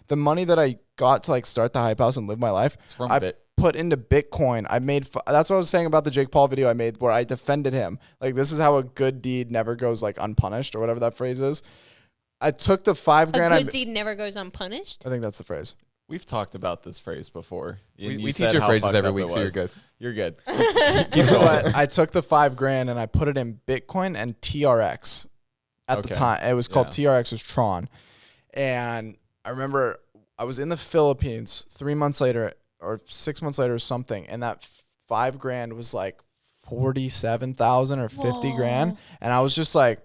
the money that I got to like start the hype house and live my life, It's from I put into Bitcoin. I made, that's what I was saying about the Jake Paul video I made where I defended him. Like, this is how a good deed never goes like unpunished or whatever that phrase is. I took the $5 grand. A good deed never goes unpunished? I think that's the phrase. We've talked about this phrase before. We teach your phrases every week, so you're good. You're good. Keep going. But I took the $5 grand and I put it in Bitcoin and TRX at the time. It was called TRX, was Tron. And I remember I was in the Philippines 3 months later or 6 months later or something. And that $5 grand was like 47,000 or 50 grand. And I was just like,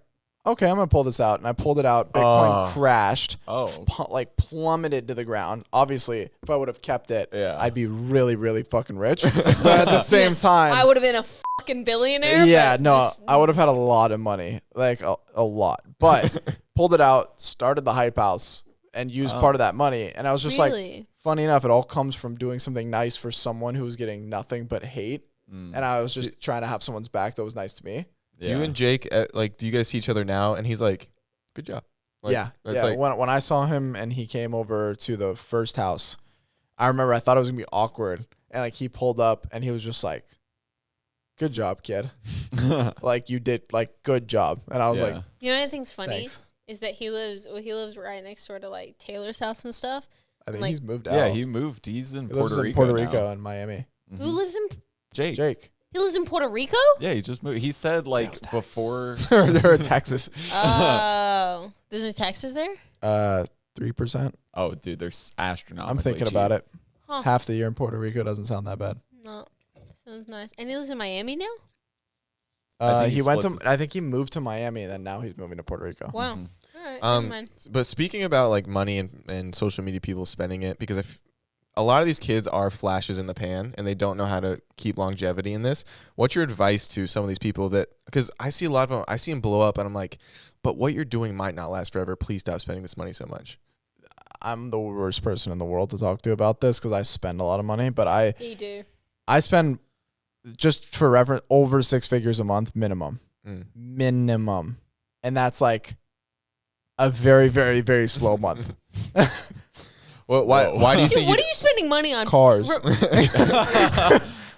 okay, I'm going to pull this out. And I pulled it out. Bitcoin crashed. Like plummeted to the ground. Obviously, if I would have kept it, I'd be really, really fucking rich. But at the same time, I would have been a fucking billionaire. Yeah, no, I would have had a lot of money. Like a lot. But pulled it out, started the hype house, and used part of that money. And I was just like, funny enough, it all comes from doing something nice for someone who was getting nothing but hate. And I was just trying to have someone's back that was nice to me. You and Jake, like, do you guys see each other now? And he's like, good job. Like, yeah. Like, when I saw him and he came over to the first house, I remember I thought it was going to be awkward. And, like, he pulled up and he was just like, good job, kid. Like, you did, like, good job. And I was like, you know what I think's funny? Thanks. Is that he lives right next door to, like, Taylor's house and stuff. I think like, he's moved out. Yeah, he moved. He's in Puerto Rico. Puerto Rico and Miami. Who lives in Jake. He lives in Puerto Rico? Yeah, he just moved. He said, like, before. They're in Texas. Oh. There's no taxes there? 3%. Oh, dude, they're astronomically I'm thinking cheap. about it. Huh. Half the year in Puerto Rico doesn't sound that bad. No. Sounds nice. And he lives in Miami now? I think he went to. I think he moved to Miami, and then now he's moving to Puerto Rico. Wow. All right. Never mind. But speaking about like money and social media people spending it, because a lot of these kids are flashes in the pan and they don't know how to keep longevity in this. What's your advice to some of these people that, because I see a lot of them, I see them blow up and I'm like, but what you're doing might not last forever. Please stop spending this money so much. I'm the worst person in the world to talk to about this because I spend a lot of money, but You do. I spend, just for reference, over 6 figures a month minimum. Minimum. And that's like a very, very, very slow month. Well, why do you think what are you spending money on? Cars. How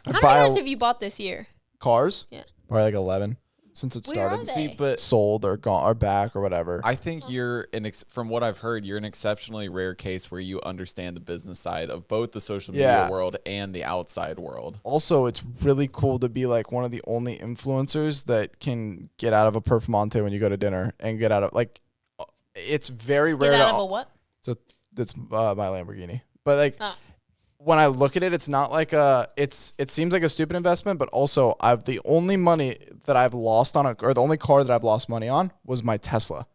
many cars have you bought this year? Cars? Yeah. Probably like 11 since it Where are started. they? See, but Sold or gone or back or whatever. I think you're from what I've heard, you're an exceptionally rare case where you understand the business side of both the social media world and the outside world. Also, it's really cool to be like one of the only influencers that can get out of a Performante when you go to dinner and get out of like. It's very rare. Get out of a what? It's my Lamborghini, but like when I look at it, it's not like it seems like a stupid investment, but also the only money that I've lost on or the only car that I've lost money on was my Tesla.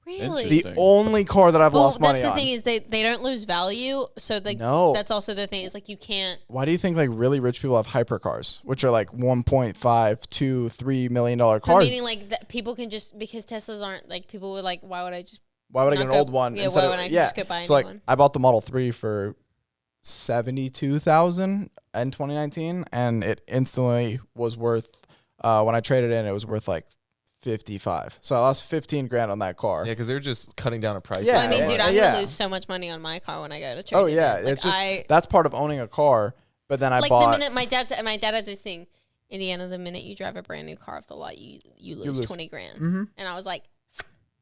Really? The only car that I've lost money on. That's the thing is they don't lose value, so like that's also the thing is like you can't. Why do you think like really rich people have hypercars, which are like 1.5, $2-3 million cars? Meaning like people can just because Teslas aren't like people would like why would I get an old one? Yeah, why would I just go buy a new one? I bought the Model 3 for $72,000 in 2019, and it instantly was worth. When I traded in, it was worth like 55. So I lost 15 grand on that car. Yeah, because they're just cutting down a price. Yeah, well, I mean, dude, I'm gonna lose so much money on my car when I go to trade. Oh yeah, like, it's just that's part of owning a car. But then I bought. The minute my dad has this thing, Indiana. The minute you drive a brand new car off the lot, you lose 20 grand. Mm-hmm. And I was like,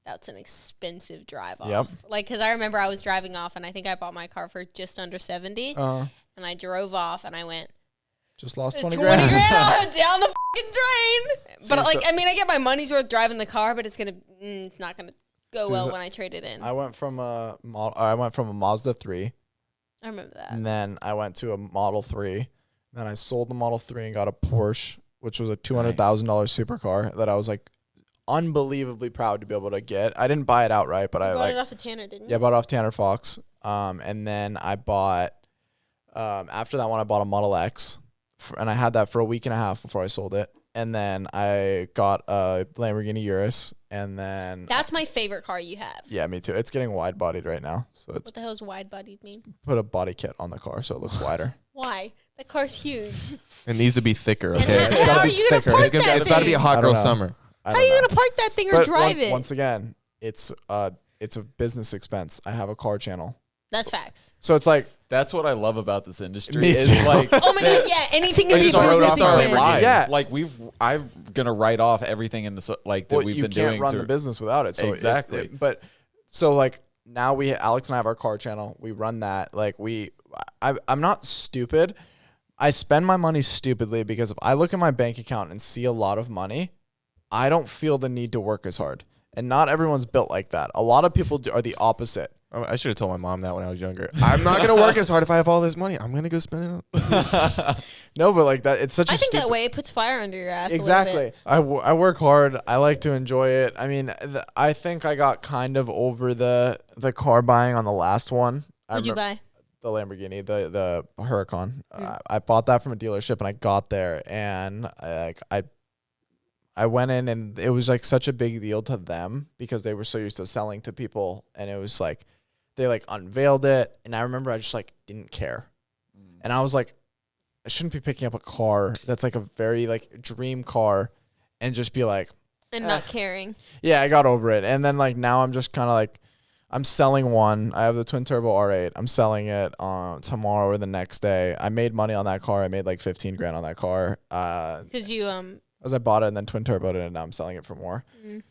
that's an expensive drive off. Yep. Like, because I remember I was driving off, and I think I bought my car for just under 70. And I drove off, and I went. Just lost 20 grand. grand. Down the fucking drain. But like, I mean, I get my money's worth driving the car, but it's not gonna go well when I trade it in. I went from a Mazda 3. I remember that. And then I went to a Model 3. Then I sold the Model 3 and got a Porsche, which was a $200,000 supercar that I was like unbelievably proud to be able to get. I didn't buy it outright, but I bought it off of Tanner, didn't you? Yeah, I bought it off Tanner Fox. And then I bought after that one, I bought a Model X. And I had that for a week and a half before I sold it. And then I got a Lamborghini Urus. And then... That's my favorite car you have. Yeah, me too. It's getting wide-bodied right now. So it's what the hell does wide-bodied mean? Put a body kit on the car so it looks wider. Why? That car's huge. It needs to be thicker, okay? And how are you going to park that thing? It's got to be a hot girl summer. How are you going to park that thing or drive it? Once again, it's a business expense. I have a car channel. That's facts. So it's like that's what I love about this industry. Me is too. like, Oh my god, yeah, anything can be just wrote off our business lives. Yeah. Like I'm gonna write off everything in this like that we've been doing. You can't run the business without it. So exactly. But so like now Alex and I have our car channel. We run that. Like I'm not stupid. I spend my money stupidly because if I look at my bank account and see a lot of money, I don't feel the need to work as hard. And not everyone's built like that. A lot of people are the opposite. I should have told my mom that when I was younger. I'm not going to work as hard if I have all this money. I'm going to go spend it. No, but like that, it's such a I think that way it puts fire under your ass. Exactly. I work hard. I like to enjoy it. I mean, I think I got kind of over the car buying on the last one. What'd you buy? The Lamborghini, the Huracan. I bought that from a dealership, and I got there, and I went in, and it was like such a big deal to them because they were so used to selling to people, and it was like they like unveiled it, and I remember I just like didn't care, and I was like, I shouldn't be picking up a car that's like a very like dream car, and just be like, and not caring. Yeah, I got over it, and then like now I'm just kind of like, I'm selling one. I have the twin turbo R8. I'm selling it tomorrow or the next day. I made money on that car. I made like 15 grand on that car. Because you as I bought it and then twin turboed it, and now I'm selling it for more.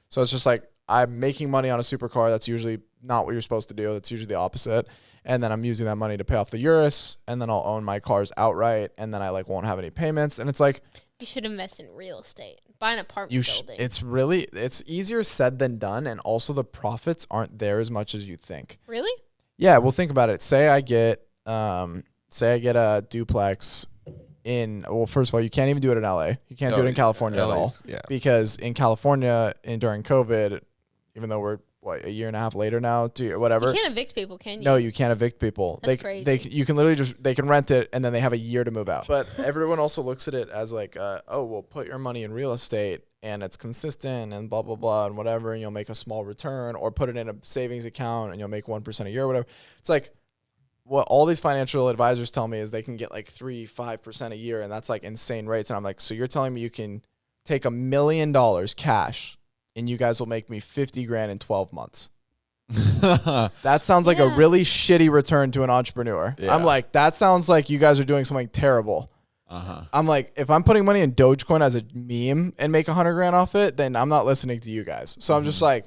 So it's just like I'm making money on a supercar. That's usually not what you're supposed to do. That's usually the opposite. And then I'm using that money to pay off the Urus, and then I'll own my cars outright, and then I like won't have any payments. And it's like you should invest in real estate. Buy an apartment building. It's easier said than done, and also the profits aren't there as much as you think. Really? Yeah. Well, think about it. Say I get a duplex first of all, you can't even do it in LA. You can't do it in California at all. Yeah. Because in California, during COVID, even though we're a year and a half later now, whatever. You can't evict people, can you? No, you can't evict people. That's crazy. You can literally they can rent it, and then they have a year to move out. But everyone also looks at it as like, well, put your money in real estate, and it's consistent, and blah, blah, blah, and whatever, and you'll make a small return, or put it in a savings account, and you'll make 1% a year, or whatever. It's like, what all these financial advisors tell me is they can get like 3-5% a year, and that's like insane rates. And I'm like, so you're telling me you can take $1 million cash, and you guys will make me 50 grand in 12 months. That sounds like a really shitty return to an entrepreneur. Yeah. I'm like, that sounds like you guys are doing something terrible. I'm like, if I'm putting money in Dogecoin as a meme and make 100 grand off it, then I'm not listening to you guys. So I'm just like,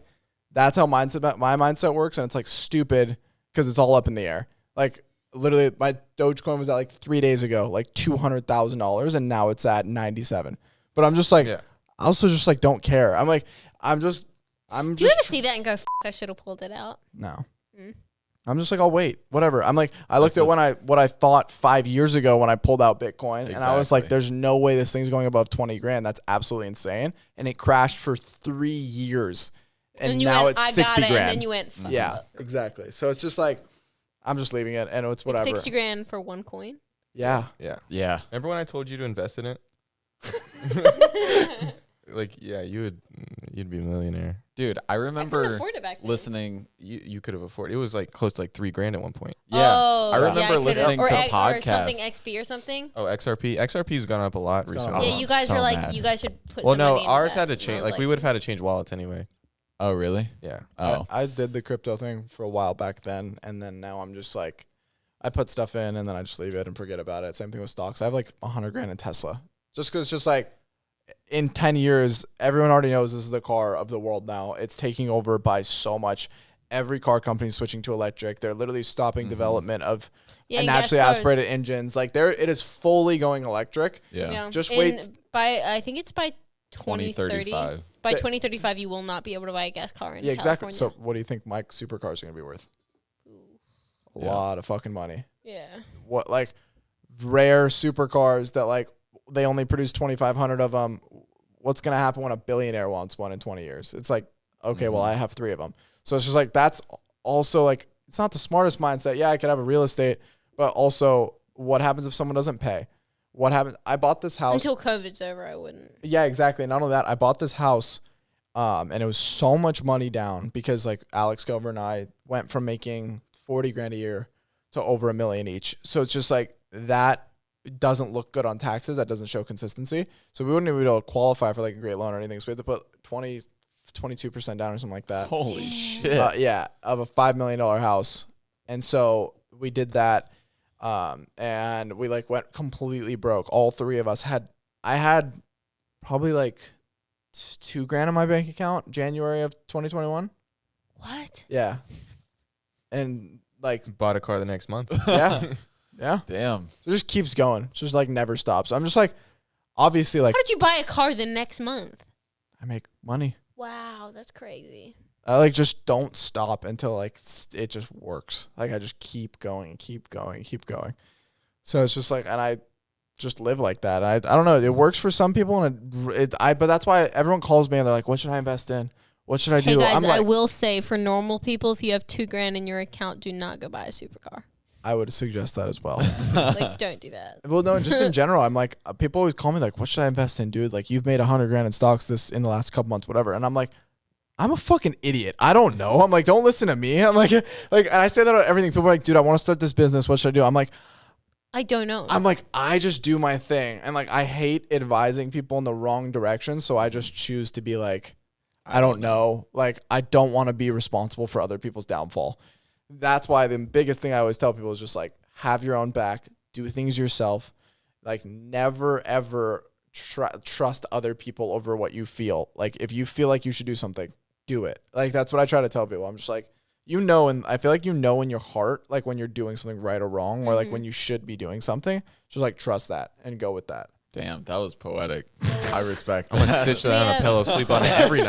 that's how my mindset works. And it's like stupid because it's all up in the air. Like literally my Dogecoin was at like 3 days ago, like $200,000, and now it's at 97. But I'm just like, I also just like don't care. I'm like, do you ever see that and go, I should have pulled it out? No. I'm just like, I'll wait. Whatever. I'm like, I looked at what I thought 5 years ago when I pulled out Bitcoin, and I was like, there's no way this thing's going above 20 grand. That's absolutely insane. And it crashed for 3 years. And now it's 60 grand. And then you went, yeah, exactly. So it's just like, I'm just leaving it, and it's whatever. 60 grand for one coin? Yeah. Yeah. Remember when I told you to invest in it? Like, yeah, you'd be a millionaire. Dude, I remember afford it back then. listening. You could have afforded it. Was like close to like $3 grand at one point. Yeah. Oh, I remember listening to podcasts. Or something XP or something. Oh, XRP. XRP's gone up a lot recently. Yeah, you guys were like, you guys should put well, some no, money into ours that. had to change. Like, we would have had to change wallets anyway. Oh, really? Yeah. Oh. I did the crypto thing for a while back then, and then now I'm just like, I put stuff in, and then I just leave it and forget about it. Same thing with stocks. I have like 100 grand in Tesla. Just because it's just like, in 10 years, everyone already knows this is the car of the world now. It's taking over by so much. Every car company is switching to electric. They're literally stopping development of naturally aspirated engines. Like it is fully going electric. Yeah. Just wait. I think it's by 2030. 2035. By 2035, you will not be able to buy a gas car in exactly. California. So what do you think my supercar is going to be worth? A lot of fucking money. Yeah. What, like rare supercars that like they only produce 2,500 of them. What's going to happen when a billionaire wants one in 20 years? It's like, okay, well, I have 3 of them. So it's just like, that's also like, it's not the smartest mindset. Yeah, I could have a real estate, but also what happens if someone doesn't pay? What happens? I bought this house. Until COVID's over, I wouldn't. Yeah, exactly. Not only that, I bought this house and it was so much money down because like Alex Gover and I went from making 40 grand a year to over $1 million each. So it's just like that doesn't look good on taxes. That doesn't show consistency. So we wouldn't even be able to qualify for like a great loan or anything. So we had to put 22% down or something like that. Holy shit. Yeah, of a $5 million house. And so we did that. And we like went completely broke. All three of us I had probably like $2,000 in my bank account, January of 2021. What? Yeah. And like Bought a car the next month. yeah. Yeah. Damn. So it just keeps going. It's just like never stops. I'm just like, obviously, like How did you buy a car the next month? I make money. Wow, that's crazy. I like just don't stop until like it just works. Like I just keep going, keep going, keep going. So it's just like, and I just live like that. I don't know. It works for some people, and but that's why everyone calls me and they're like, "What should I invest in? What should I do?" Hey guys, I'm like, I will say for normal people, if you have $2,000 in your account, do not go buy a supercar. I would suggest that as well. Like, don't do that. Well, no, just in general, I'm like, people always call me like, "What should I invest in, dude? Like, you've made $100,000 in stocks in the last couple months, whatever." And I'm like, I'm a fucking idiot. I don't know. I'm like, don't listen to me. I'm like, and I say that about everything. People are like, dude, I want to start this business. What should I do? I'm like, I don't know. I'm like, I just do my thing. And like, I hate advising people in the wrong direction. So I just choose to be like, I don't know. Like, I don't want to be responsible for other people's downfall. That's why the biggest thing I always tell people is just like, have your own back, do things yourself. Like, never, ever trust other people over what you feel. Like, if you feel like you should do something, do it. Like, that's what I try to tell people. I'm just like, and I feel like in your heart, like when you're doing something right or wrong, or like when you should be doing something, just like trust that and go with that. Damn, that was poetic. I respect. I'm gonna stitch that on a pillow, sleep on it every night.